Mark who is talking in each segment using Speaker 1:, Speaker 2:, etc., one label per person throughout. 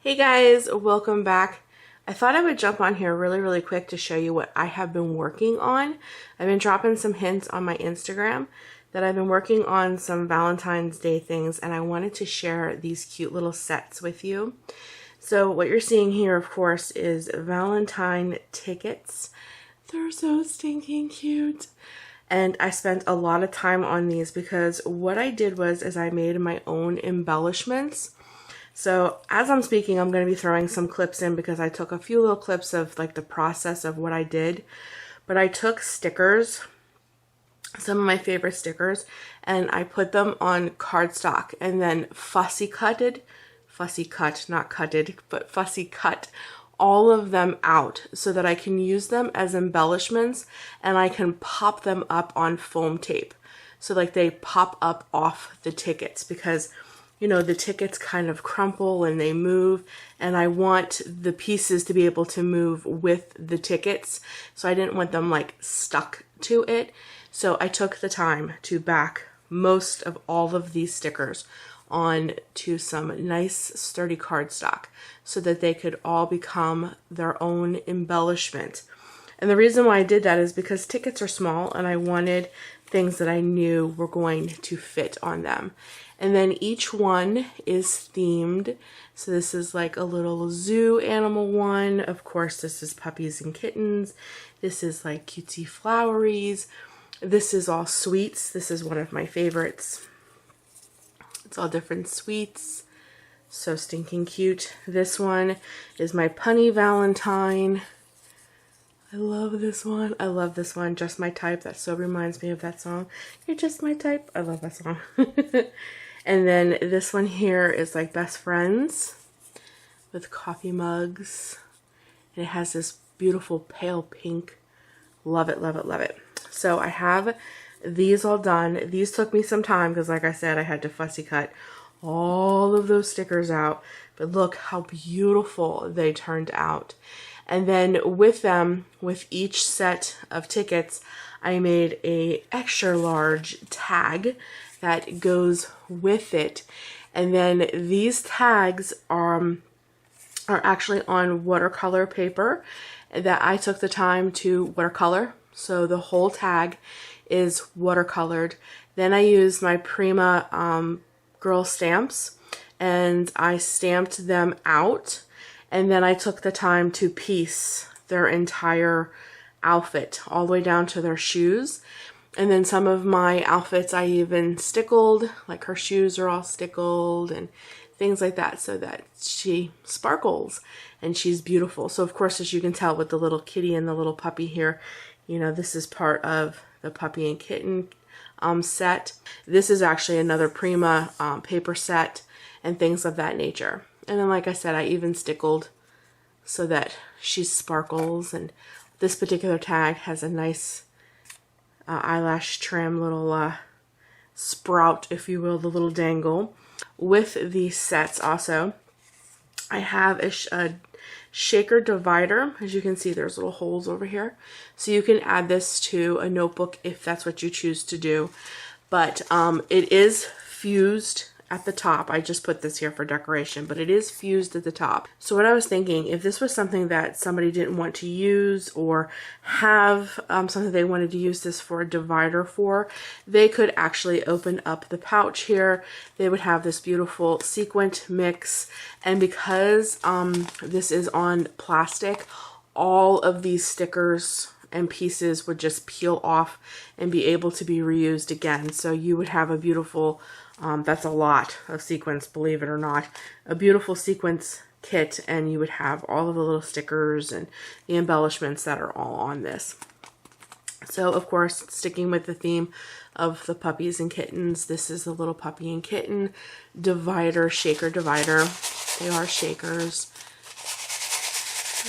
Speaker 1: Hey guys, welcome back. I thought I would jump on here really quick to show you what I have been working on. I've been dropping some hints on my Instagram that I've been working on some Valentine's Day things, and I wanted to share these cute little sets with you. So what you're seeing here, of course, is Valentine tickets. They're so stinking cute. And I spent a lot of time on these because what I did was I made my own embellishments. So as I'm speaking, I'm going to be throwing some clips in because I took a few little clips of like the process of what I did. But I took stickers, some of my favorite stickers, and I put them on cardstock and then fussy cut, not cutted, but fussy cut all of them out so that I can use them as embellishments and I can pop them up on foam tape. So like they pop up off the tickets because you know, the tickets kind of crumple and they move, and I want the pieces to be able to move with the tickets. So I didn't want them like stuck to it. So I took the time to back most of all of these stickers on to some nice sturdy cardstock so that they could all become their own embellishment. And the reason why I did that is because tickets are small and I wanted things that I knew were going to fit on them. And then each one is themed. So this is like a little zoo animal one. Of course, this is puppies and kittens. This is like cutesy floweries. This is all sweets. This is one of my favorites. It's all different sweets. So stinking cute. This one is my punny Valentine. I love this one. I love this one. Just My Type. That so reminds me of that song. You're just my type. I love that song. And then this one here is like best friends with coffee mugs. And it has this beautiful pale pink. Love it, love it, love it. So I have these all done. These took me some time because like I said, I had to fussy cut all of those stickers out. But look how beautiful they turned out. And then with them, with each set of tickets, I made a extra large tag that goes with it. And then these tags are actually on watercolor paper that I took the time to watercolor. So the whole tag is watercolored. Then I used my Prima girl stamps and I stamped them out. And then I took the time to piece their entire outfit all the way down to their shoes. And then some of my outfits I even stickled, like her shoes are all stickled and things like that so that she sparkles and she's beautiful. So of course, as you can tell with the little kitty and the little puppy here, you know, this is part of the puppy and kitten set. This is actually another Prima paper set and things of that nature. And then, like I said, I even stickled so that she sparkles. And this particular tag has a nice eyelash trim, little sprout, if you will, the little dangle. With these sets also, I have a shaker divider. As you can see, there's little holes over here. So you can add this to a notebook if that's what you choose to do. But it is fused at the top. I just put this here for decoration, but it is fused at the top. So what I was thinking, if this was something that somebody didn't want to use or have something they wanted to use this for a divider for, they could actually open up the pouch here. They would have this beautiful sequined mix. And because this is on plastic, all of these stickers and pieces would just peel off and be able to be reused again. So you would have a beautiful that's a lot of sequins, believe it or not. A beautiful sequins kit, and you would have all of the little stickers and the embellishments that are all on this. So, of course, sticking with the theme of the puppies and kittens, this is the little puppy and kitten divider, shaker divider. They are shakers.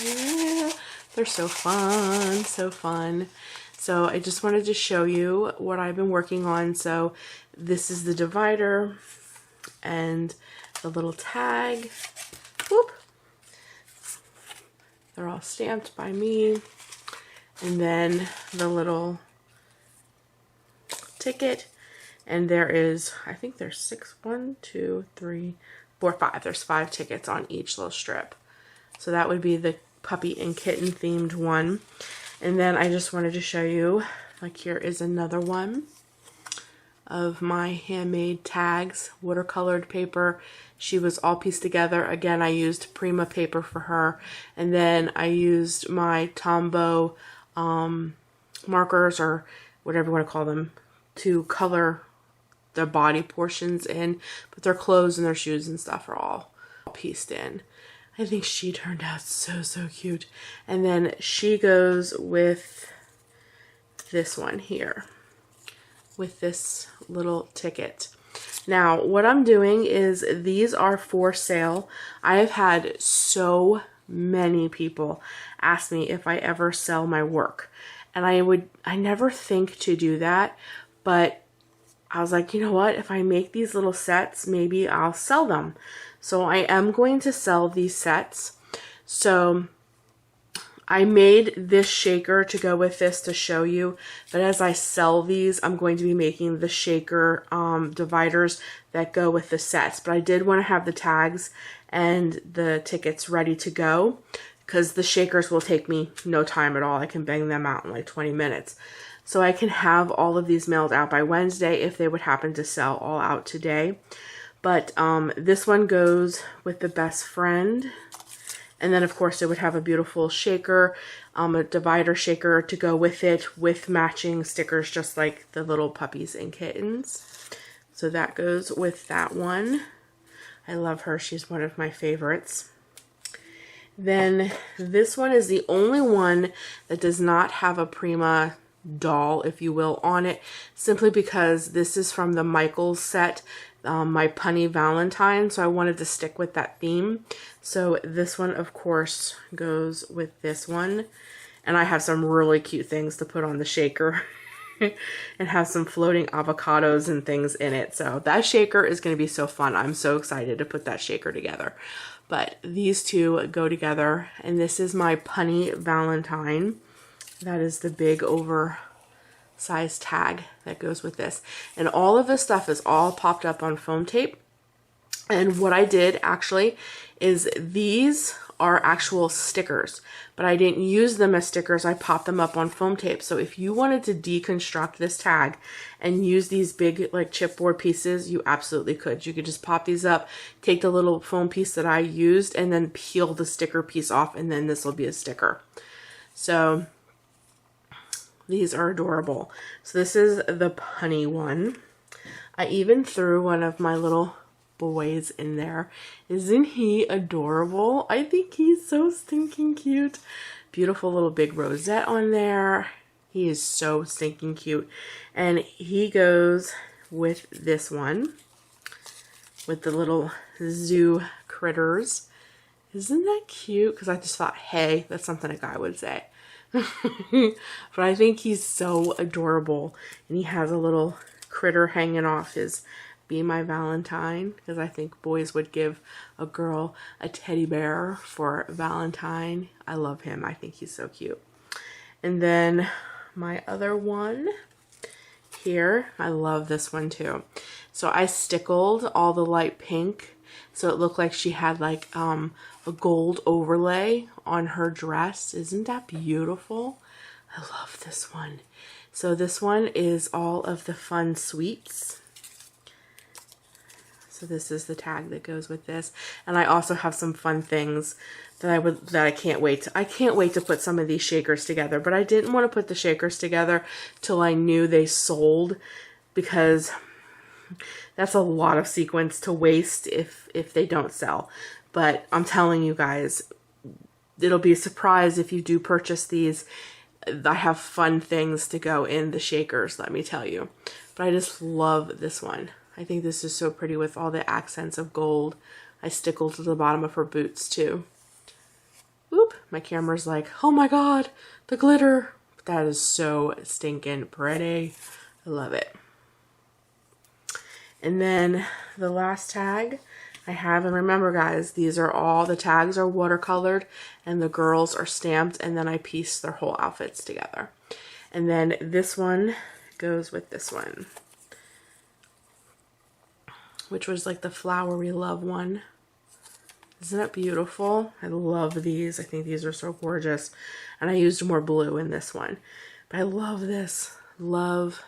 Speaker 1: Yeah, they're so fun, so fun. So I just wanted to show you what I've been working on. So this is the divider and the little tag. Whoop. They're all stamped by me. And then the little ticket. And there is, I think there's 6, 1, 2, 3, 4 or 5. There's 5 tickets on each little strip. So that would be the puppy and kitten themed one. And then I just wanted to show you, like, here is another one of my handmade tags, watercolored paper. She was all pieced together. Again, I used Prima paper for her, and then I used my Tombow markers, or whatever you want to call them, to color their body portions in, but their clothes and their shoes and stuff are all pieced in. I think she turned out so, so cute. And then she goes with this one here, with this little ticket. Now, what I'm doing is, these are for sale. I have had so many people ask me if I ever sell my work. And I never think to do that, but I was like, you know what? If I make these little sets, maybe I'll sell them. So I am going to sell these sets. So I made this shaker to go with this to show you, but as I sell these, I'm going to be making the shaker dividers that go with the sets. But I did want to have the tags and the tickets ready to go, because the shakers will take me no time at all. I can bang them out in like 20 minutes. So I can have all of these mailed out by Wednesday if they would happen to sell all out today. But this one goes with the best friend. And then, of course, it would have a beautiful shaker, a divider shaker to go with it, with matching stickers, just like the little puppies and kittens. So that goes with that one. I love her. She's one of my favorites. Then this one is the only one that does not have a Prima doll, if you will, on it, simply because this is from the Michaels set, my punny Valentine, so I wanted to stick with that theme. So this one, of course, goes with this one, and I have some really cute things to put on the shaker and have some floating avocados and things in it. So that shaker is going to be so fun. I'm so excited to put that shaker together. But these two go together, and this is my punny Valentine. That is the big oversized tag that goes with this. And all of this stuff is all popped up on foam tape. And what I did actually is, these are actual stickers, but I didn't use them as stickers. I popped them up on foam tape. So if you wanted to deconstruct this tag and use these big like chipboard pieces, you absolutely could. You could just pop these up, take the little foam piece that I used, and then peel the sticker piece off, and then this will be a sticker. So these are adorable. So this is the punny one. I even threw one of my little boys in there. Isn't he adorable? I think he's so stinking cute. Beautiful little big rosette on there. He is so stinking cute. And he goes with this one, with the little zoo critters. Isn't that cute? Because I just thought, hey, that's something a guy would say. But I think he's so adorable, and he has a little critter hanging off his Be My Valentine, because I think boys would give a girl a teddy bear for Valentine. I love him. I think he's so cute. And then my other one here, I love this one too. So I stickled all the light pink, so it looked like she had like a gold overlay on her dress. Isn't that beautiful? I love this one. So this one is all of the fun sweets. So this is the tag that goes with this. And I also have some fun things that I can't wait to. I can't wait to put some of these shakers together, but I didn't want to put the shakers together till I knew they sold, because that's a lot of sequins to waste if they don't sell. But I'm telling you guys, it'll be a surprise if you do purchase these. I have fun things to go in the shakers, let me tell you. But I just love this one. I think this is so pretty with all the accents of gold. I stickled to the bottom of her boots too. Oop, my camera's like, oh my god, the glitter. That is so stinking pretty. I love it. And then the last tag I have, and remember guys, these are all, the tags are watercolored and the girls are stamped, and then I pieced their whole outfits together. And then this one goes with this one, which was like the flowery love one. Isn't it beautiful? I love these. I think these are so gorgeous. And I used more blue in this one. But I love this. Love.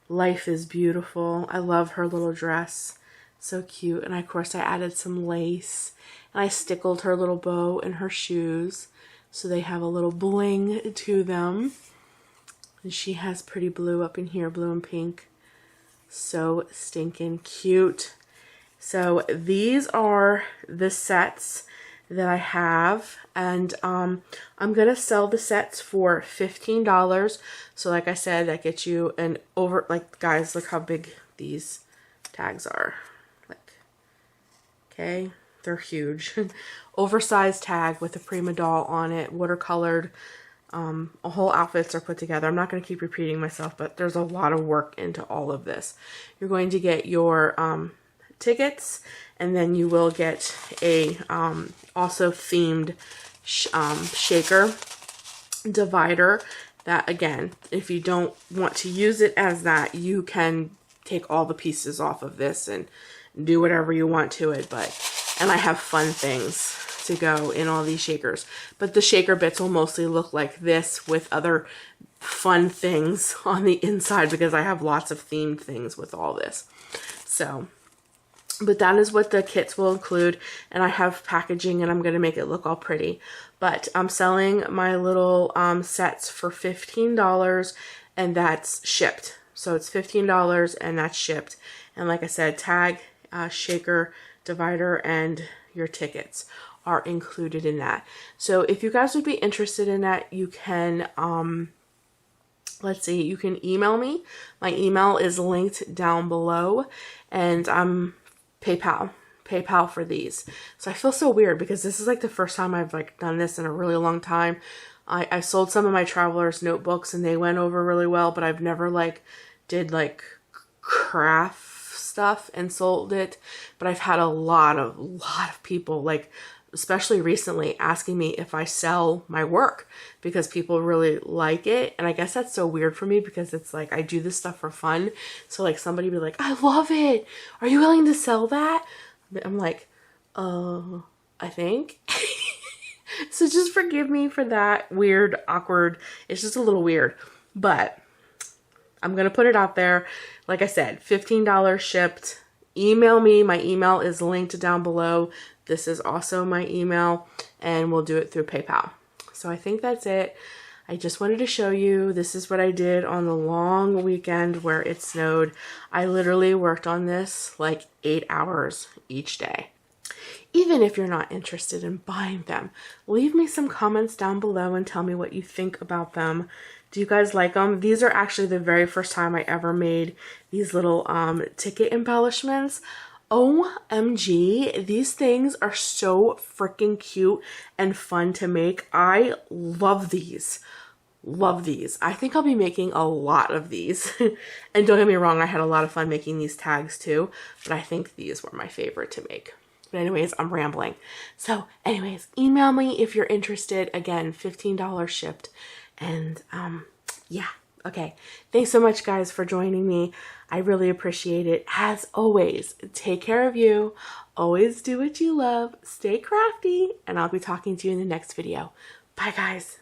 Speaker 1: Life is beautiful. I love her little dress. So cute. And of course I added some lace. And I stickled her little bow in her shoes. So they have a little bling to them. And she has pretty blue up in here. Blue and pink. So stinking cute. So these are the sets that I have, and I'm gonna sell the sets for $15. So like I said, that gets you an over, like, guys, look how big these tags are. Like, okay, they're huge. Oversized tag with a prima doll on it, watercolored. Whole outfits are put together. I'm not going to keep repeating myself, but there's a lot of work into all of this. You're going to get your tickets, and then you will get a also themed shaker divider that, again, if you don't want to use it as that, you can take all the pieces off of this and do whatever you want to it. And I have fun things to go in all these shakers, but the shaker bits will mostly look like this with other fun things on the inside, because I have lots of themed things with all this. So, but that is what the kits will include, and I have packaging, and I'm going to make it look all pretty. But I'm selling my little sets for $15, and that's shipped. So it's $15 and that's shipped. And like I said, tag, shaker, divider, and your tickets are included in that. So if you guys would be interested in that, you can let's see, you can email me. My email is linked down below, and I'm PayPal for these. So I feel so weird because this is like the first time I've like done this in a really long time. I sold some of my traveler's notebooks and they went over really well, but I've never like did like craft stuff and sold it. But I've had a lot of people, like especially recently, asking me if I sell my work because people really like it. And I guess that's so weird for me because it's like I do this stuff for fun. So like somebody be like, I love it. Are you willing to sell that? I'm like, I think. So just forgive me for that weird, awkward. It's just a little weird, but I'm going to put it out there. Like I said, $15 shipped. Email me. My email is linked down below. This is also my email, and we'll do it through PayPal. So I think that's it. I just wanted to show you, this is what I did on the long weekend where it snowed. I literally worked on this like 8 hours each day. Even if you're not interested in buying them, leave me some comments down below and tell me what you think about them. Do you guys like them? These are actually the very first time I ever made these little ticket embellishments. OMG, these things are so freaking cute and fun to make. I love these. Love these. I think I'll be making a lot of these. And don't get me wrong, I had a lot of fun making these tags too, but I think these were my favorite to make. But anyways, I'm rambling. So anyways, email me if you're interested. Again, $15 shipped. And yeah. Okay. Thanks so much, guys, for joining me. I really appreciate it. As always, take care of you. Always do what you love. Stay crafty. And I'll be talking to you in the next video. Bye, guys.